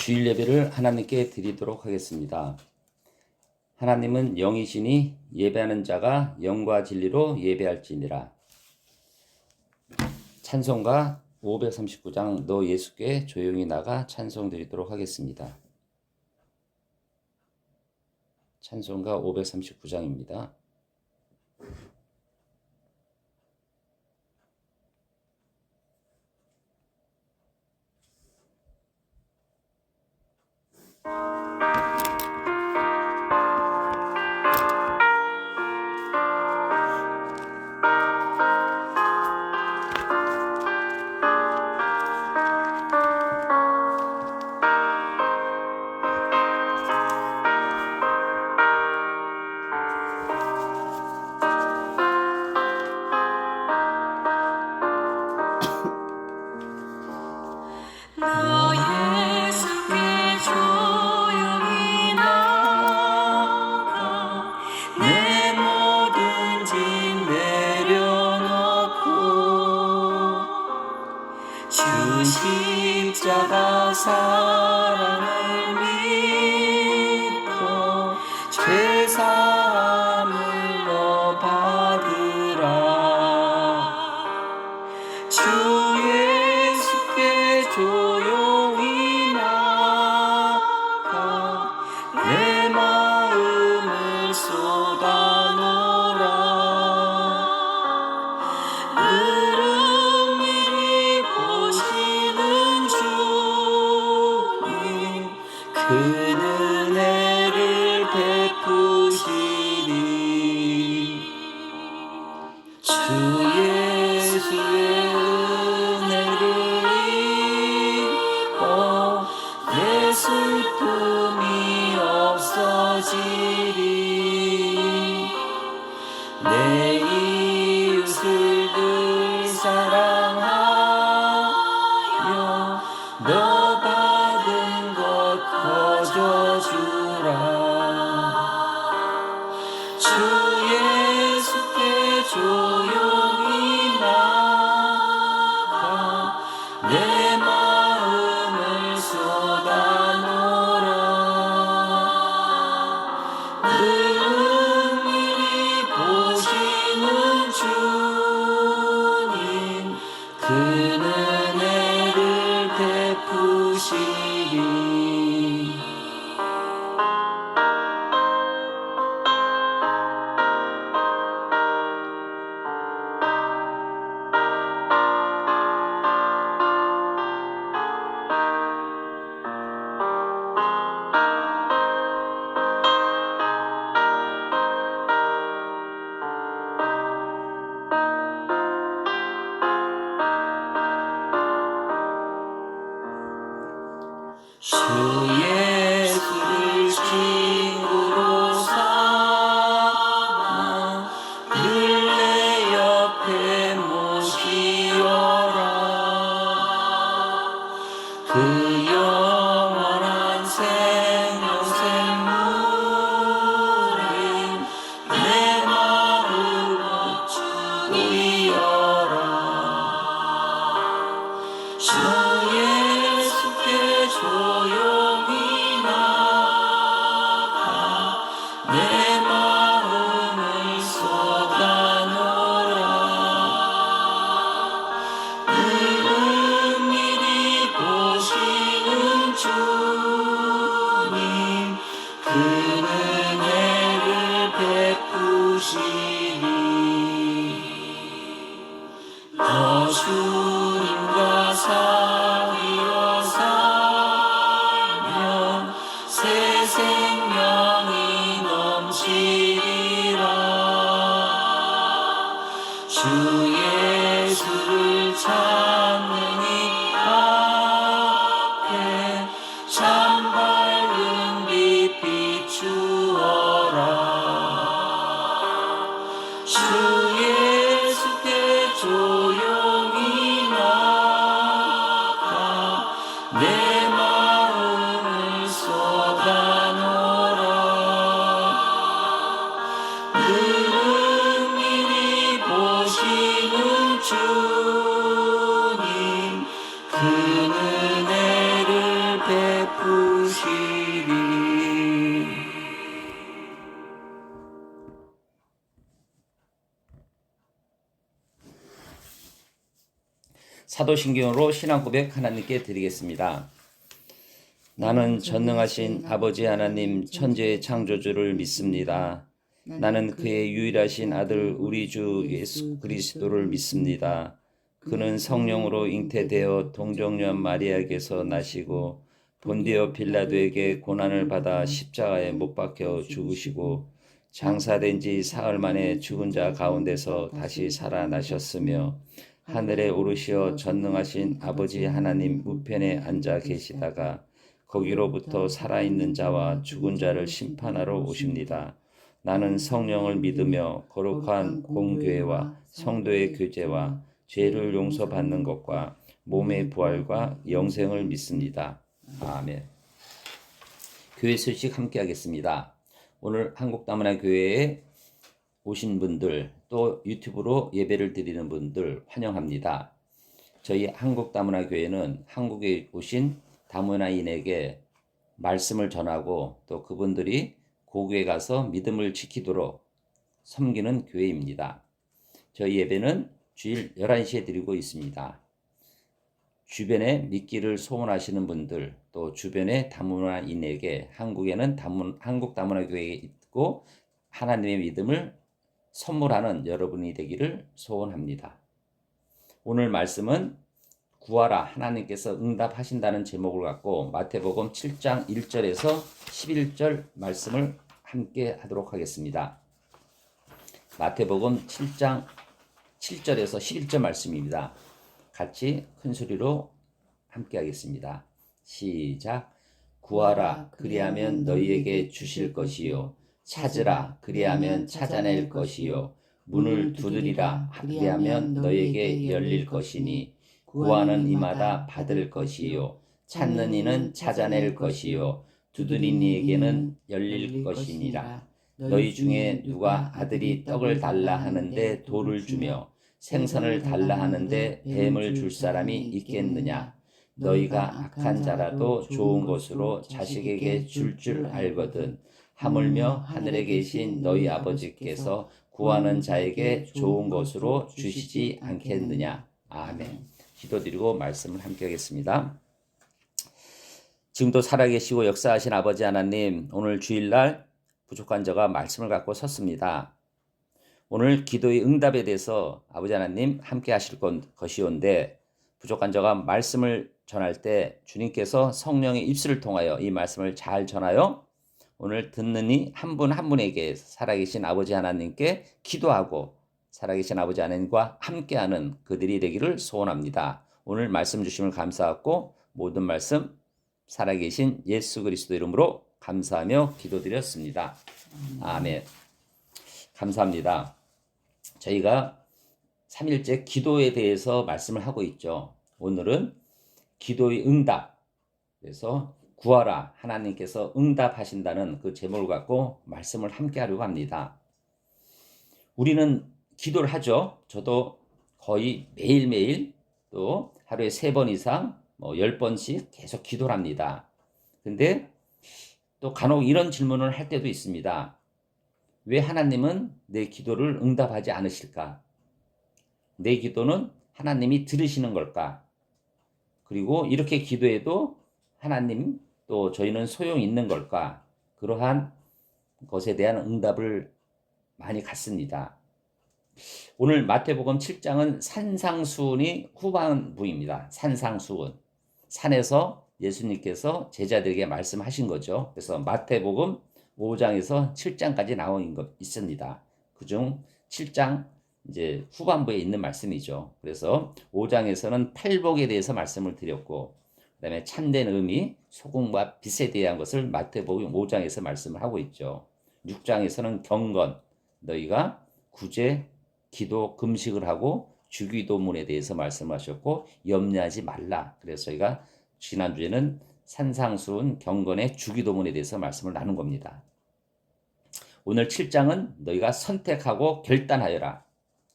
주일 예배를 하나님께 드리도록 하겠습니다. 하나님은 영이시니 예배하는 자가 영과 진리로 예배할지니라. 찬송가 539장 너 예수께 조용히 나가 찬송 드리도록 하겠습니다. 찬송가 539장입니다. 십자가 사랑을 믿고 죄사함을 너 받으라. 주 예수께 조용히 나가 내 마음을 쏟아놓으라. 그 은혜를 베푸시리. 주 예수의 은혜를 입어 내 슬픔이 없어지리. 내 이웃을 늘 사랑하여 너 받은 것 거저주라. 주 예수께 조용히 나가 내 마음을 쏟아놓으라. 은밀히 보시는 주님 그 은혜를 베푸시리. 주 예수를 친구로 삼아 늘 내 옆에 모시어라. 그 영원한 생명샘물인 내 마음을 주이어라. 주 예수께 조용히 나가 내 마음을 쏟아놓으라. 은밀히 보시는 주님 그 은혜를 베푸시리. 너 주님과 사귀어 살면 새 생명이 넘치리라. 주 예수를 찾는 이 앞에 참 밝은 빛 비추어라. 주 예수께 조용히 나가 내 마음을 쏟아놓으라. 은밀히 보시는 주님 그 은혜를 베푸 사도신경으로 신앙 고백 하나님께 드리겠습니다. 나는 전능하신 아버지 하나님 천지의 창조주를 믿습니다. 나는 그의 유일하신 아들 우리 주 예수 그리스도를 믿습니다. 그는 성령으로 잉태되어 동정녀 마리아에게서 나시고 본디오 빌라도에게 고난을 받아 십자가에 못 박혀 죽으시고 장사된 지 사흘 만에 죽은 자 가운데서 다시 살아나셨으며 하늘에 오르시어 전능하신 아버지 하나님 우편에 앉아 계시다가 거기로부터 살아있는 자와 죽은 자를 심판하러 오십니다. 나는 성령을 믿으며 거룩한 공교회와 성도의 교제와 죄를 용서받는 것과 몸의 부활과 영생을 믿습니다. 아멘. 교회 소식 함께 하겠습니다. 오늘 한국다문화 교회에 오신 분들 또 유튜브로 예배를 드리는 분들 환영합니다. 저희 한국다문화 교회는 한국에 오신 다문화인에게 말씀을 전하고 또 그분들이 고교에 가서 믿음을 지키도록 섬기는 교회입니다. 저희 예배는 주일 11시에 드리고 있습니다. 주변에 믿기를 소원하시는 분들 또 주변의 다문화인에게 한국에는 한국 다문화 교회에 있고 하나님의 믿음을 선물하는 여러분이 되기를 소원합니다. 오늘 말씀은 구하라 하나님께서 응답하신다는 제목을 갖고 마태복음 7장 1절에서 11절 말씀을 함께 하도록 하겠습니다. 마태복음 7장 7절에서 11절 말씀입니다. 같이 큰 소리로 함께 하겠습니다. 시작. 구하라 그리하면 너희에게 주실 것이요 찾으라 그리하면 찾아낼 것이요 문을 두드리라 그리하면 너희에게 열릴 것이니 구하는 이마다 받을 것이요 찾는 이는 찾아낼 것이요 두드린 이에게는 열릴 것이니라. 너희 중에 누가 아들이 떡을 달라 하는데 돌을 주며 생선을 달라 하는데 뱀을 줄 사람이 있겠느냐. 너희가 악한 자라도 좋은 것으로 자식에게 줄 알거든. 하물며 하늘에 계신 너희 아버지께서 구하는 자에게 좋은 것으로 주시지 않겠느냐. 아멘. 기도드리고 말씀을 함께 하겠습니다. 지금도 살아계시고 역사하신 아버지 하나님, 오늘 주일날 부족한 자가 말씀을 갖고 섰습니다. 오늘 기도의 응답에 대해서 아버지 하나님 함께 하실 것이온데 부족한 자가 말씀을 전할 때 주님께서 성령의 입술을 통하여 이 말씀을 잘 전하여 오늘 듣는 이 한 분 한 분에게 살아계신 아버지 하나님께 기도하고 살아계신 아버지 하나님과 함께하는 그들이 되기를 소원합니다. 오늘 말씀 주심을 감사하고 모든 말씀 살아계신 예수 그리스도 이름으로 감사하며 기도드렸습니다. 아멘. 감사합니다. 저희가 3일째 기도에 대해서 말씀을 하고 있죠. 오늘은 기도의 응답. 그래서 구하라 하나님께서 응답하신다는 그 제목을 갖고 말씀을 함께 하려고 합니다. 우리는 기도를 하죠. 저도 거의 매일매일 또 하루에 3번 이상 10번씩 계속 기도를 합니다. 근데 또 간혹 이런 질문을 할 때도 있습니다. 왜 하나님은 내 기도를 응답하지 않으실까? 내 기도는 하나님이 들으시는 걸까? 그리고 이렇게 기도해도 하나님 또 저희는 소용이 있는 걸까? 그러한 것에 대한 응답을 많이 갖습니다. 오늘 마태복음 7장은 산상수훈이 후반부입니다. 산상수훈. 산에서 예수님께서 제자들에게 말씀하신 거죠. 그래서 마태복음 5장에서 7장까지 나온 것 있습니다. 그중 7장 이제 후반부에 있는 말씀이죠. 그래서 5장에서는 팔복에 대해서 말씀을 드렸고, 그다음에 참된 의미, 소금과 빛에 대한 것을 마태복음 5장에서 말씀을 하고 있죠. 6장에서는 경건, 너희가 구제, 기도, 금식을 하고 주기도문에 대해서 말씀하셨고 염려하지 말라. 그래서 저희가 지난주에는 산상수훈 경건의 주기도문에 대해서 말씀을 나눈 겁니다. 오늘 7장은 너희가 선택하고 결단하여라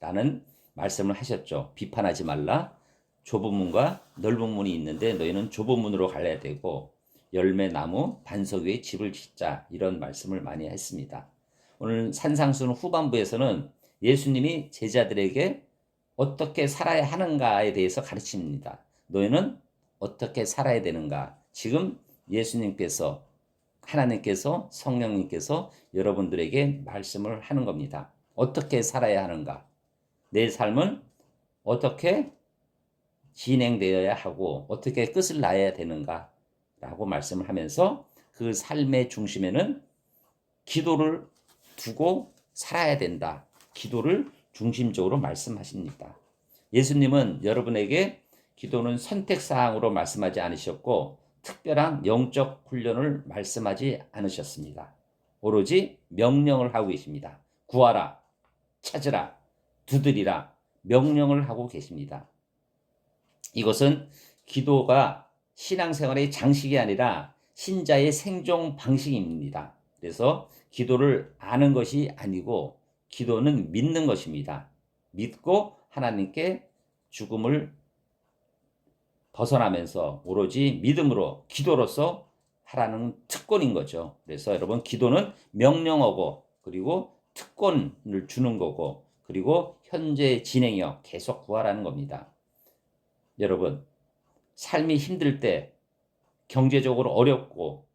라는 말씀을 하셨죠. 비판하지 말라. 좁은 문과 넓은 문이 있는데 너희는 좁은 문으로 가야 되고 열매나무 반석 위에 집을 짓자, 이런 말씀을 많이 했습니다. 오늘 산상수훈 후반부에서는 예수님이 제자들에게 어떻게 살아야 하는가에 대해서 가르칩니다. 너희는 어떻게 살아야 되는가? 지금 예수님께서, 하나님께서, 성령님께서 여러분들에게 말씀을 하는 겁니다. 어떻게 살아야 하는가? 내 삶은 어떻게 진행되어야 하고 어떻게 끝을 놔야 되는가? 라고 말씀을 하면서 그 삶의 중심에는 기도를 두고 살아야 된다. 기도를 중심적으로 말씀하십니다. 예수님은 여러분에게 기도는 선택사항으로 말씀하지 않으셨고 특별한 영적 훈련을 말씀하지 않으셨습니다. 오로지 명령을 하고 계십니다. 구하라, 찾으라, 두드리라 명령을 하고 계십니다. 이것은 기도가 신앙생활의 장식이 아니라 신자의 생존 방식입니다. 그래서 기도를 아는 것이 아니고 기도는 믿는 것입니다. 믿고 하나님께 죽음을 벗어나면서 오로지 믿음으로 기도로서 하라는 특권인 거죠. 그래서 여러분 기도는 명령어고 그리고 특권을 주는 거고 그리고 현재 진행형 계속 구하라는 겁니다. 여러분 삶이 힘들 때 경제적으로 어렵고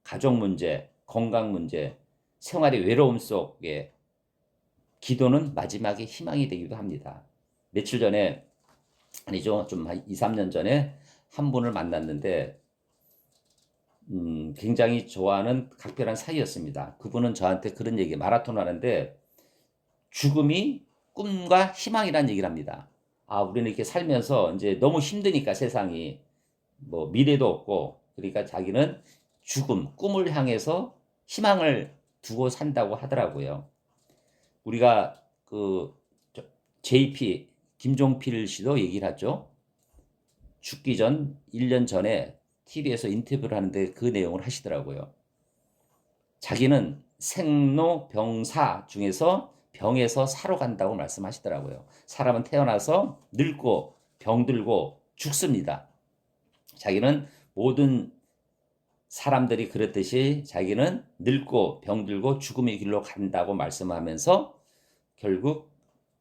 가족 문제, 건강 문제, 생활의 외로움 속에 기도는 마지막에 희망이 되기도 합니다. 며칠 전에 아니죠. 좀 2, 3년 전에 한 분을 만났는데 굉장히 좋아하는 각별한 사이였습니다. 그분은 저한테 그런 얘기, 마라톤 하는데 죽음이 꿈과 희망이라는 얘기를 합니다. 아, 우리는 이렇게 살면서 이제 너무 힘드니까 세상이 뭐 미래도 없고 그러니까 자기는 죽음, 꿈을 향해서 희망을 두고 산다고 하더라고요. 우리가 그 JP 김종필 씨도 얘기를 하죠. 죽기 전 1년 전에 TV에서 인터뷰를 하는데 그 내용을 하시더라고요. 자기는 생로병사 중에서 병에서 사로 간다고 말씀하시더라고요. 사람은 태어나서 늙고 병들고 죽습니다. 자기는 모든 사람들이 그렇듯이 자기는 늙고 병들고 죽음의 길로 간다고 말씀하면서 결국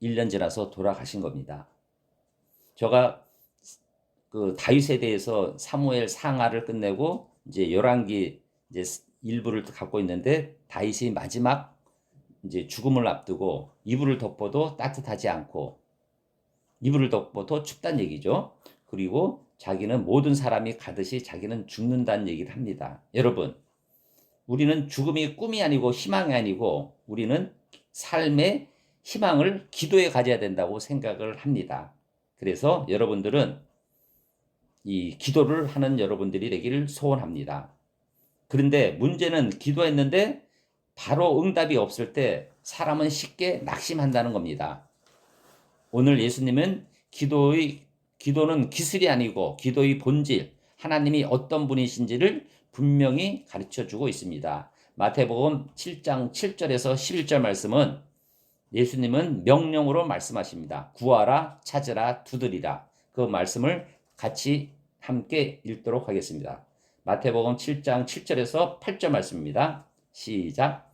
1년 지나서 돌아가신 겁니다. 제가 그 다윗에 대해서 사무엘 상하를 끝내고 이제 열왕기 이제 일부를 갖고 있는데 다윗이 마지막 이제 죽음을 앞두고 이불을 덮어도 따뜻하지 않고 이불을 덮어도 춥다는 얘기죠. 그리고 자기는 모든 사람이 가듯이 자기는 죽는다는 얘기를 합니다. 여러분, 우리는 죽음이 꿈이 아니고 희망이 아니고 우리는 삶의 희망을 기도에 가져야 된다고 생각을 합니다. 그래서 여러분들은 이 기도를 하는 여러분들이 되기를 소원합니다. 그런데 문제는 기도했는데 바로 응답이 없을 때 사람은 쉽게 낙심한다는 겁니다. 오늘 예수님은 기도는 기술이 아니고 기도의 본질, 하나님이 어떤 분이신지를 분명히 가르쳐주고 있습니다. 마태복음 7장 7절에서 11절 말씀은 예수님은 명령으로 말씀하십니다. 구하라, 찾으라, 두드리라. 그 말씀을 같이 함께 읽도록 하겠습니다. 마태복음 7장 7절에서 8절 말씀입니다. 시작.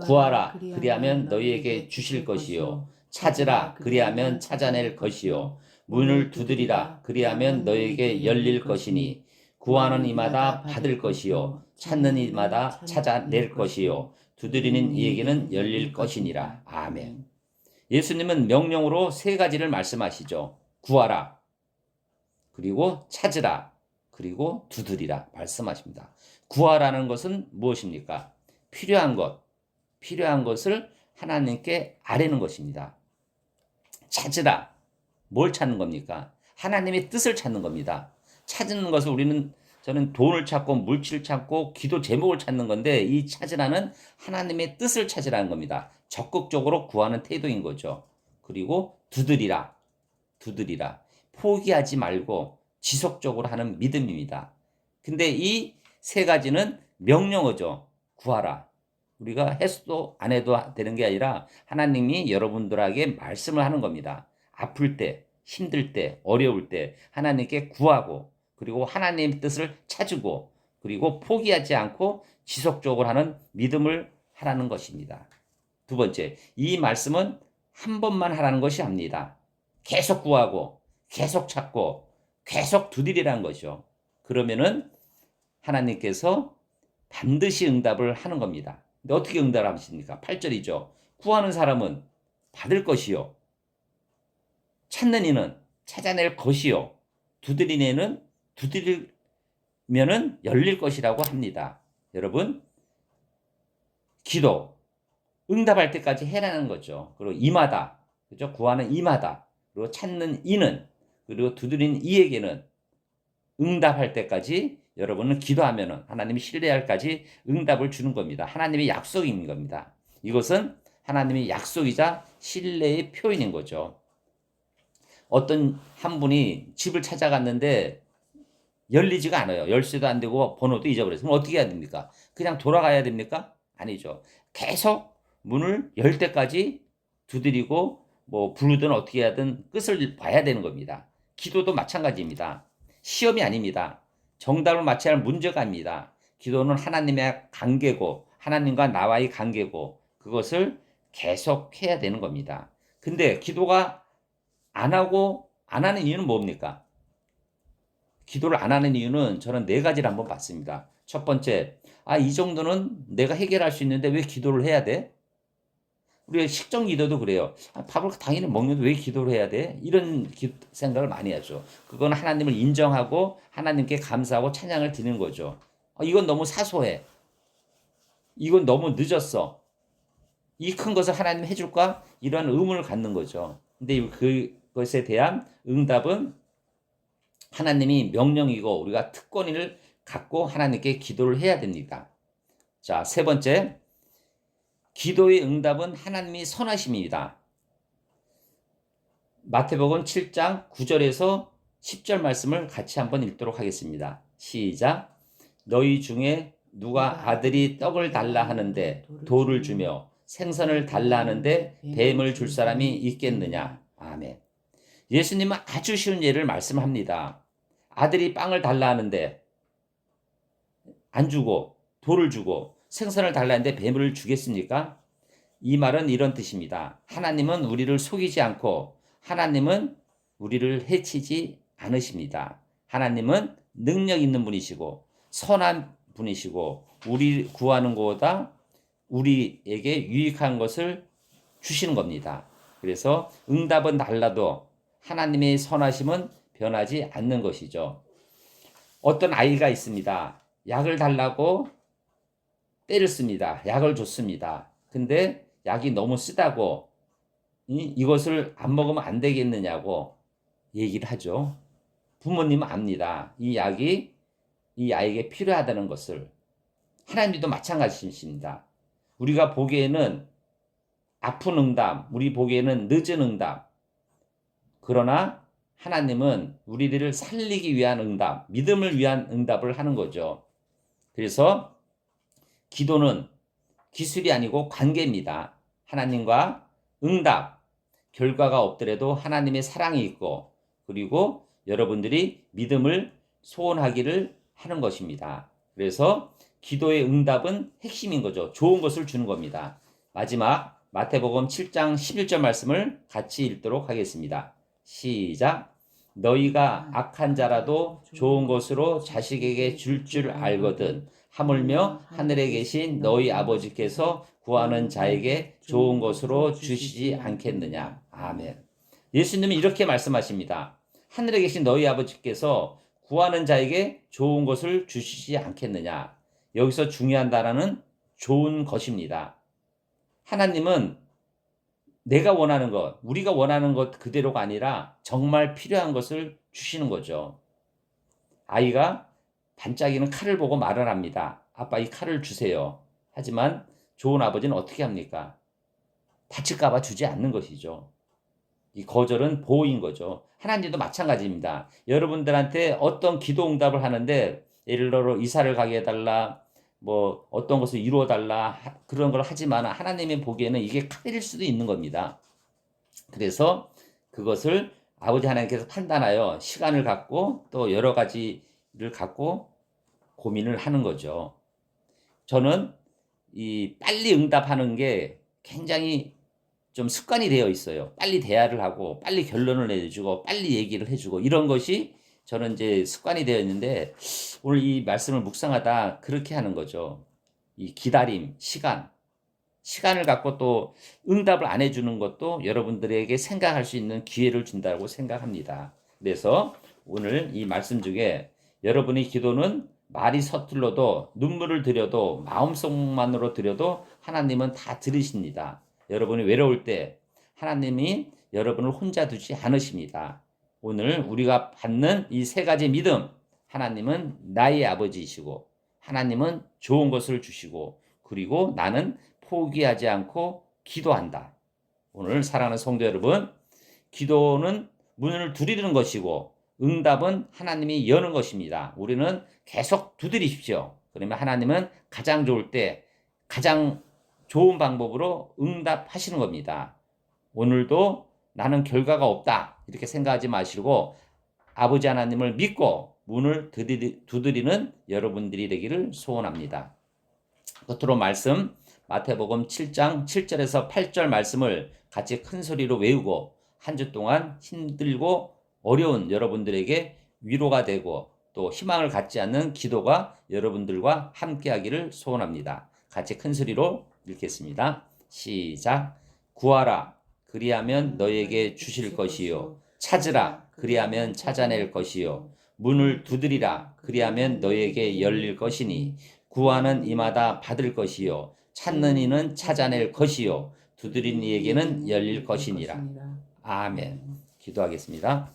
구하라, 그리하면 너희에게 주실 것이요. 찾으라, 그리하면 찾아낼 것이요. 문을 두드리라, 그리하면 너희에게 열릴 것이니 구하는 이마다 받을 것이요. 찾는 이마다 찾아낼 것이요. 두드리는 이에게는 열릴 것이니라. 아멘. 예수님은 명령으로 세 가지를 말씀하시죠. 구하라, 그리고 찾으라, 그리고 두드리라 말씀하십니다. 구하라는 것은 무엇입니까? 필요한 것을 하나님께 아뢰는 것입니다. 찾으라, 뭘 찾는 겁니까? 하나님의 뜻을 찾는 겁니다. 찾는 것을 저는 돈을 찾고 물질을 찾고 기도 제목을 찾는 건데 이 찾으라는 하나님의 뜻을 찾으라는 겁니다. 적극적으로 구하는 태도인 거죠. 그리고 두드리라. 포기하지 말고 지속적으로 하는 믿음입니다. 근데 이 세 가지는 명령어죠. 구하라. 우리가 해도 안 해도 되는 게 아니라 하나님이 여러분들에게 말씀을 하는 겁니다. 아플 때, 힘들 때, 어려울 때 하나님께 구하고 그리고 하나님의 뜻을 찾고 그리고 포기하지 않고 지속적으로 하는 믿음을 하라는 것입니다. 두 번째, 이 말씀은 한 번만 하라는 것이 아닙니다. 계속 구하고 계속 찾고 계속 두드리라는 것이죠. 그러면은 하나님께서 반드시 응답을 하는 겁니다. 근데 어떻게 응답을 하십니까? 8절이죠. 구하는 사람은 받을 것이요. 찾는 이는 찾아낼 것이요. 두드리는 이는 두드리면은 열릴 것이라고 합니다. 여러분, 기도, 응답할 때까지 해라는 거죠. 그리고 임하다. 그죠? 구하는 임하다. 그리고 찾는 이는, 그리고 두드리는 이에게는 응답할 때까지 여러분은 기도하면은 하나님이 신뢰할까지 응답을 주는 겁니다. 하나님의 약속인 겁니다. 이것은 하나님의 약속이자 신뢰의 표현인 거죠. 어떤 한 분이 집을 찾아갔는데 열리지가 않아요. 열쇠도 안 되고 번호도 잊어버렸어요. 그럼 어떻게 해야 됩니까? 그냥 돌아가야 됩니까? 아니죠. 계속 문을 열 때까지 두드리고 뭐 부르든 어떻게 하든 끝을 봐야 되는 겁니다. 기도도 마찬가지입니다. 시험이 아닙니다. 정답을 맞춰야 할 문제가 아닙니다. 기도는 하나님의 관계고 하나님과 나와의 관계고 그것을 계속 해야 되는 겁니다. 근데 기도가 안 하는 이유는 뭡니까? 기도를 안 하는 이유는 저는 네 가지를 한번 봤습니다. 첫 번째, 이 정도는 내가 해결할 수 있는데 왜 기도를 해야 돼? 우리가 식전 기도도 그래요. 밥을 당연히 먹는데 왜 기도를 해야 돼? 이런 생각을 많이 하죠. 그건 하나님을 인정하고 하나님께 감사하고 찬양을 드리는 거죠. 이건 너무 사소해. 이건 너무 늦었어. 이 큰 것을 하나님 해줄까? 이런 의문을 갖는 거죠. 근데 그것에 대한 응답은 하나님이 명령이고 우리가 특권을 갖고 하나님께 기도를 해야 됩니다. 자, 세 번째, 기도의 응답은 하나님이 선하심입니다. 마태복음 7장 9절에서 10절 말씀을 같이 한번 읽도록 하겠습니다. 시작. 너희 중에 누가 아들이 떡을 달라 하는데 돌을 주며 생선을 달라 하는데 뱀을 줄 사람이 있겠느냐. 아멘. 예수님은 아주 쉬운 예를 말씀합니다. 아들이 빵을 달라 하는데 안 주고 돌을 주고 생선을 달라 하는데 뱀을 주겠습니까? 이 말은 이런 뜻입니다. 하나님은 우리를 속이지 않고 하나님은 우리를 해치지 않으십니다. 하나님은 능력 있는 분이시고 선한 분이시고 우리 구하는 것보다 우리에게 유익한 것을 주시는 겁니다. 그래서 응답은 달라도 하나님의 선하심은 변하지 않는 것이죠. 어떤 아이가 있습니다. 약을 달라고 때를 씁니다. 약을 줬습니다. 근데 약이 너무 쓰다고 이것을 안 먹으면 안 되겠느냐고 얘기를 하죠. 부모님은 압니다. 이 약이 이 아이에게 필요하다는 것을. 하나님도 마찬가지입니다. 우리가 보기에는 아픈 응답, 우리 보기에는 늦은 응답. 그러나 하나님은 우리들을 살리기 위한 응답, 믿음을 위한 응답을 하는 거죠. 그래서 기도는 기술이 아니고 관계입니다. 하나님과 응답, 결과가 없더라도 하나님의 사랑이 있고 그리고 여러분들이 믿음을 소원하기를 하는 것입니다. 그래서 기도의 응답은 핵심인 거죠. 좋은 것을 주는 겁니다. 마지막 마태복음 7장 11절 말씀을 같이 읽도록 하겠습니다. 시작. 너희가 악한 자라도 좋은 것으로 자식에게 줄 알거든 하물며 하늘에 계신 너희 아버지께서 구하는 자에게 좋은 것으로 주시지 않겠느냐. 아멘. 예수님은 이렇게 말씀하십니다. 하늘에 계신 너희 아버지께서 구하는 자에게 좋은 것을 주시지 않겠느냐. 여기서 중요한 단어는 좋은 것입니다. 하나님은 내가 원하는 것, 우리가 원하는 것 그대로가 아니라 정말 필요한 것을 주시는 거죠. 아이가 반짝이는 칼을 보고 말을 합니다. 아빠, 이 칼을 주세요. 하지만 좋은 아버지는 어떻게 합니까? 다칠까봐 주지 않는 것이죠. 이 거절은 보호인 거죠. 하나님도 마찬가지입니다. 여러분들한테 어떤 기도 응답을 하는데 예를 들어 이사를 가게 해달라, 뭐 어떤 것을 이루어 달라 그런 걸 하지만 하나님이 보기에는 이게 칼일 수도 있는 겁니다. 그래서 그것을 아버지 하나님께서 판단하여 시간을 갖고 또 여러 가지를 갖고 고민을 하는 거죠. 저는 이 빨리 응답하는 게 굉장히 좀 습관이 되어 있어요. 빨리 대화를 하고 빨리 결론을 내주고 빨리 얘기를 해주고 이런 것이 저는 이제 습관이 되어 있는데 오늘 이 말씀을 묵상하다 그렇게 하는 거죠. 이 기다림, 시간을 갖고 또 응답을 안 해주는 것도 여러분들에게 생각할 수 있는 기회를 준다고 생각합니다. 그래서 오늘 이 말씀 중에 여러분의 기도는 말이 서툴러도 눈물을 들여도 마음속만으로 들여도 하나님은 다 들으십니다. 여러분이 외로울 때 하나님이 여러분을 혼자 두지 않으십니다. 오늘 우리가 받는 이 세 가지 믿음, 하나님은 나의 아버지이시고 하나님은 좋은 것을 주시고 그리고 나는 포기하지 않고 기도한다. 오늘 사랑하는 성도 여러분, 기도는 문을 두드리는 것이고 응답은 하나님이 여는 것입니다. 우리는 계속 두드리십시오. 그러면 하나님은 가장 좋을 때 가장 좋은 방법으로 응답하시는 겁니다. 오늘도 나는 결과가 없다 이렇게 생각하지 마시고 아버지 하나님을 믿고 문을 두드리는 여러분들이 되기를 소원합니다. 끝으로 말씀 마태복음 7장 7절에서 8절 말씀을 같이 큰 소리로 외우고 한 주 동안 힘들고 어려운 여러분들에게 위로가 되고 또 희망을 갖지 않는 기도가 여러분들과 함께하기를 소원합니다. 같이 큰 소리로 읽겠습니다. 시작. 구하라 그리하면 너에게 주실 것이요 찾으라 그리하면 찾아낼 것이요 문을 두드리라 그리하면 너에게 열릴 것이니 구하는 이마다 받을 것이요 찾는 이는 찾아낼 것이요 두드린 이에게는 열릴 것이니라. 아멘. 기도하겠습니다.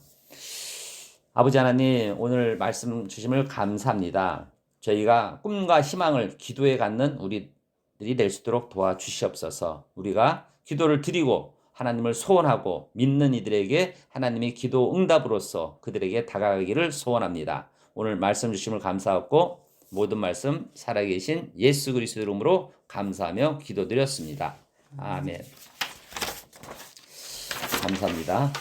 아버지 하나님 오늘 말씀 주심을 감사합니다. 저희가 꿈과 희망을 기도에 갖는 우리들이 될 수 있도록 도와주시옵소서. 우리가 기도를 드리고 하나님을 소원하고 믿는 이들에게 하나님의 기도 응답으로서 그들에게 다가가기를 소원합니다. 오늘 말씀 주심을 감사하고 모든 말씀 살아계신 예수 그리스도 이름으로 감사하며 기도드렸습니다. 아멘. 감사합니다.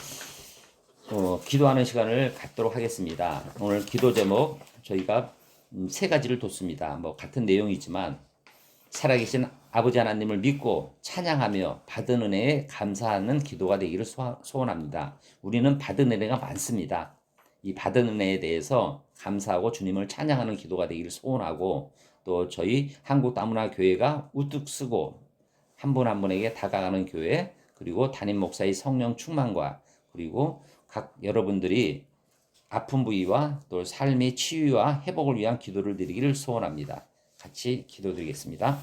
기도하는 시간을 갖도록 하겠습니다. 오늘 기도 제목 저희가 세 가지를 뒀습니다. 같은 내용이지만 살아계신 아버지 하나님을 믿고 찬양하며 받은 은혜에 감사하는 기도가 되기를 소원합니다. 우리는 받은 은혜가 많습니다. 이 받은 은혜에 대해서 감사하고 주님을 찬양하는 기도가 되기를 소원하고 또 저희 한국다문화교회가 우뚝 쓰고 한 분 한 분에게 다가가는 교회 그리고 담임 목사의 성령 충만과 그리고 각 여러분들이 아픈 부위와 또 삶의 치유와 회복을 위한 기도를 드리기를 소원합니다. 같이 기도드리겠습니다.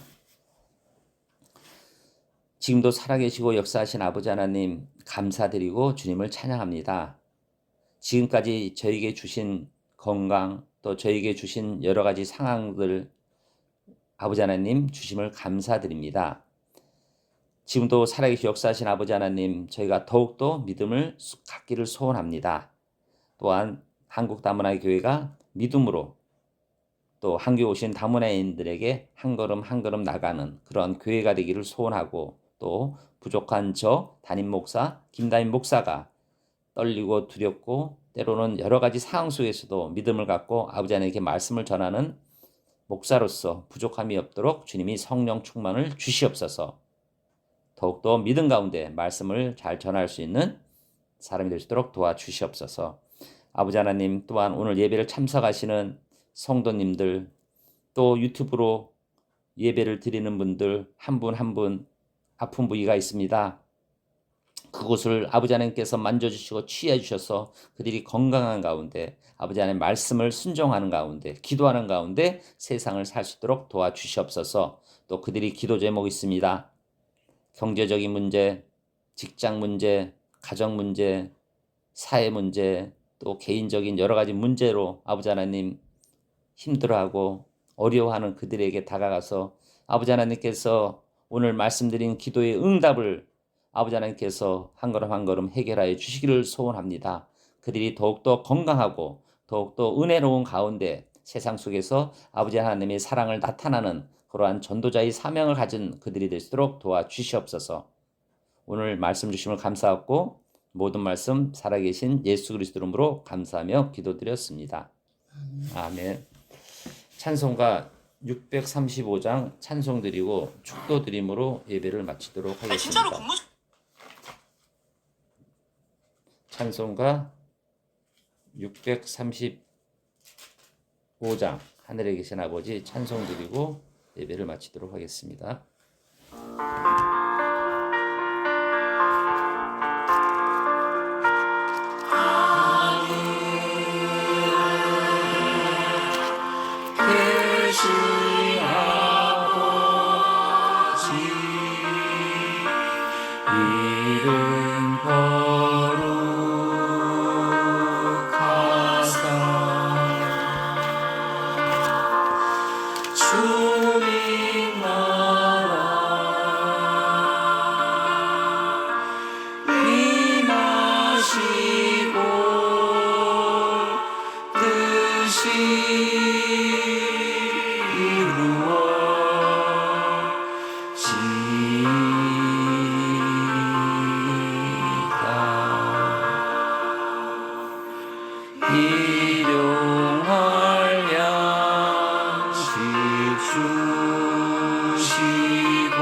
지금도 살아계시고 역사하신 아버지 하나님 감사드리고 주님을 찬양합니다. 지금까지 저에게 주신 건강 또 저에게 주신 여러 가지 상황들 아버지 하나님 주심을 감사드립니다. 지금도 살아계시 역사하신 아버지 하나님 저희가 더욱더 믿음을 갖기를 소원합니다. 또한 한국다문화교회가 믿음으로 또 한국에 오신 다문화인들에게 한 걸음 한 걸음 나가는 그런 교회가 되기를 소원하고 또 부족한 저 담임 목사 김담임 목사가 떨리고 두렵고 때로는 여러 가지 상황 속에서도 믿음을 갖고 아버지 하나님께 말씀을 전하는 목사로서 부족함이 없도록 주님이 성령 충만을 주시옵소서. 더욱더 믿음 가운데 말씀을 잘 전할 수 있는 사람이 될 수 있도록 도와주시옵소서. 아버지 하나님 또한 오늘 예배를 참석하시는 성도님들 또 유튜브로 예배를 드리는 분들 한 분 한 분 아픈 부위가 있습니다. 그곳을 아버지 하나님께서 만져주시고 치유해 주셔서 그들이 건강한 가운데 아버지 하나님 말씀을 순종하는 가운데 기도하는 가운데 세상을 살 수 있도록 도와주시옵소서. 또 그들이 기도 제목이 있습니다. 경제적인 문제, 직장 문제, 가정 문제, 사회 문제, 또 개인적인 여러 가지 문제로 아버지 하나님 힘들어하고 어려워하는 그들에게 다가가서 아버지 하나님께서 오늘 말씀드린 기도의 응답을 아버지 하나님께서 한 걸음 한 걸음 해결하여 주시기를 소원합니다. 그들이 더욱더 건강하고 더욱더 은혜로운 가운데 세상 속에서 아버지 하나님의 사랑을 나타나는 그러한 전도자의 사명을 가진 그들이 될 수 있도록 도와주시옵소서. 오늘 말씀 주심을 감사하고 모든 말씀 살아계신 예수 그리스도 이름으로 감사하며 기도드렸습니다. 아멘. 찬송가 635장 찬송 드리고 축도 드림으로 예배를 마치도록 하겠습니다. 찬송가 635장 하늘에 계신 아버지 찬송 드리고 예배를 마치도록 하겠습니다. 계신 아버지 이름 거룩하사 주님 나라 임하시고 뜻이 일용할 양식 주시고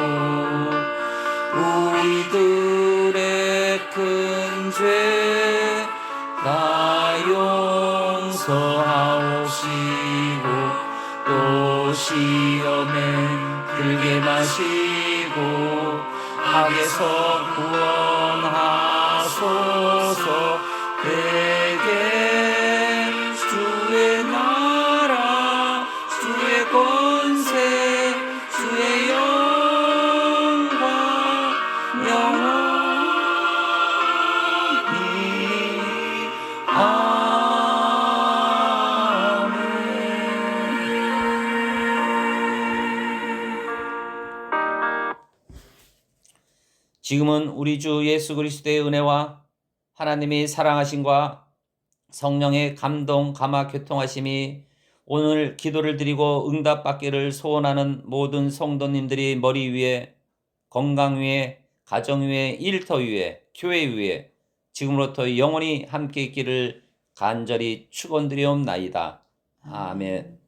우리들의 큰 죄 다 용서하옵시고 또 시험에 들게 마시고 악에서 구원하소서. 대개 주의 나라 주의 권세 주의 영광 영원히 아멘. 지금은 우리 주 예수 그리스도의 은혜와 하나님의 사랑하심과 성령의 감동, 감화, 교통하심이 오늘 기도를 드리고 응답받기를 소원하는 모든 성도님들이 머리 위에, 건강 위에, 가정 위에, 일터 위에, 교회 위에 지금부터 영원히 함께 있기를 간절히 축원드리옵나이다. 아멘.